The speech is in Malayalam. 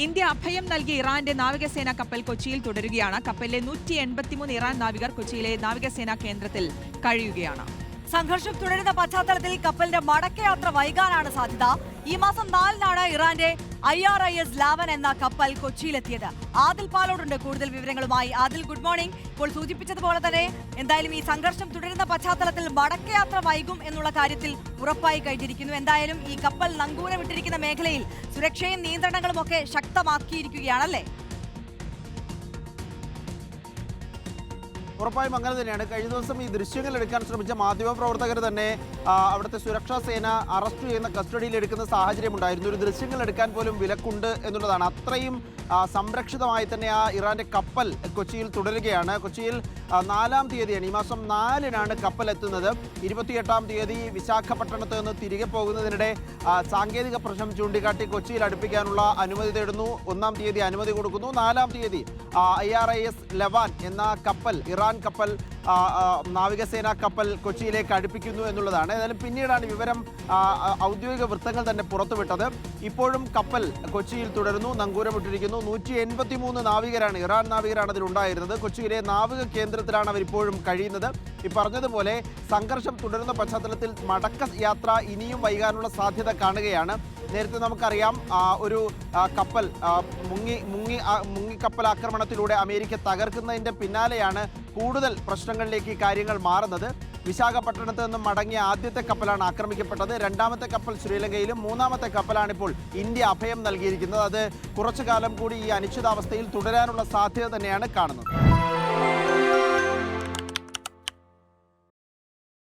ഇന്ത്യ അഭയം നൽകിയ ഇറാന്റെ നാവികസേനാ കപ്പൽ കൊച്ചിയിൽ തുടരുകയാണ്. കപ്പലിലെ 183 ഇറാൻ നാവികർ കൊച്ചിയിലെ നാവികസേനാ കേന്ദ്രത്തിൽ കഴിയുകയാണ്. സംഘർഷം തുടരുന്ന പശ്ചാത്തലത്തിൽ കപ്പലിന്റെ മടക്കയാത്ര വൈകാനാണ് സാധ്യത. ഈ മാസം 4-നാണ് ഇറാന്റെ IRIS ലാവൻ എന്ന കപ്പൽ കൊച്ചിയിലെത്തിയത്. ആദിൽ പാലോടുണ്ട് കൂടുതൽ വിവരങ്ങളുമായി. Adil, good morning. ഇപ്പോൾ സൂചിപ്പിച്ചതുപോലെ തന്നെ എന്തായാലും ഈ സംഘർഷം തുടരുന്ന പശ്ചാത്തലത്തിൽ മടക്കയാത്ര വൈകും എന്നുള്ള കാര്യത്തിൽ ഉറപ്പായി കഴിഞ്ഞിരിക്കുന്നു. എന്തായാലും ഈ കപ്പൽ നങ്കൂരമിട്ടിരിക്കുന്ന മേഖലയിൽ സുരക്ഷയും നിയന്ത്രണങ്ങളും ഒക്കെ ശക്തമാക്കിയിരിക്കുകയാണല്ലേ? ഉറപ്പായും അങ്ങനെ തന്നെയാണ്. കഴിഞ്ഞ ദിവസം ഈ ദൃശ്യങ്ങൾ എടുക്കാൻ ശ്രമിച്ച മാധ്യമപ്രവർത്തകർ തന്നെ അവിടുത്തെ സുരക്ഷാ സേന അറസ്റ്റ് ചെയ്യുന്ന കസ്റ്റഡിയിൽ എടുക്കുന്ന സാഹചര്യം ഉണ്ടായിരുന്നു. ഒരു ദൃശ്യങ്ങൾ എടുക്കാൻ പോലും വിലക്കുണ്ട് എന്നുള്ളതാണ്. അത്രയും സംരക്ഷിതമായി തന്നെ ആ ഇറാന്റെ കപ്പൽ കൊച്ചിയിൽ തുടരുകയാണ്. കൊച്ചിയിൽ 4-ാം തീയതിയാണ്, ഈ മാസം 4-നാണ് കപ്പൽ എത്തുന്നത്. 28-ാം തീയതി വിശാഖപട്ടണത്ത് നിന്ന് തിരികെ പോകുന്നതിനിടെ സാങ്കേതിക പ്രശ്നം ചൂണ്ടിക്കാട്ടി കൊച്ചിയിൽ അടുപ്പിക്കാനുള്ള അനുമതി തേടുന്നു. 1-ാം തീയതി അനുമതി കൊടുക്കുന്നു. 4-ാം തീയതി IRIS ലവാൻ എന്ന കപ്പൽ, ഇറാൻ കപ്പൽ, നാവികസേനാ കപ്പൽ കൊച്ചിയിലേക്ക് അടുപ്പിക്കുന്നു എന്നുള്ളതാണ്. ഏതായാലും പിന്നീടാണ് വിവരം ഔദ്യോഗിക വൃത്തങ്ങൾ തന്നെ പുറത്തുവിട്ടത്. ഇപ്പോഴും കപ്പൽ കൊച്ചിയിൽ തുടരുന്നു, നങ്കൂരമിട്ടിരിക്കുന്നു. 183 നാവികരാണ്, ഇറാൻ നാവികരാണ് അതിലുണ്ടായിരുന്നത്. കൊച്ചിയിലെ നാവിക കേന്ദ്രത്തിലാണ് അവരിപ്പോഴും കഴിയുന്നത്. ഈ പറഞ്ഞതുപോലെ സംഘർഷം തുടരുന്ന പശ്ചാത്തലത്തിൽ മടക്ക യാത്ര ഇനിയും വൈകാനുള്ള സാധ്യത കാണുകയാണ്. നേരത്തെ നമുക്കറിയാം, ഒരു കപ്പൽ മുങ്ങിക്കപ്പൽ ആക്രമണത്തിലൂടെ അമേരിക്ക തകർക്കുന്നതിൻ്റെ പിന്നാലെയാണ് കൂടുതൽ പ്രശ്നങ്ങളിലേക്ക് കാര്യങ്ങൾ മാറുന്നത്. വിശാഖപട്ടണത്ത് നിന്നും മടങ്ങിയ ആദ്യത്തെ കപ്പലാണ് ആക്രമിക്കപ്പെട്ടത്. 2-ാമത്തെ കപ്പൽ ശ്രീലങ്കയിലും 3-ാമത്തെ കപ്പലാണിപ്പോൾ ഇന്ത്യ അഭയം നൽകിയിരിക്കുന്നത്. അത് കുറച്ചു കാലം കൂടി ഈ അനിശ്ചിതാവസ്ഥയിൽ തുടരാനുള്ള സാധ്യത തന്നെയാണ് കാണുന്നത്.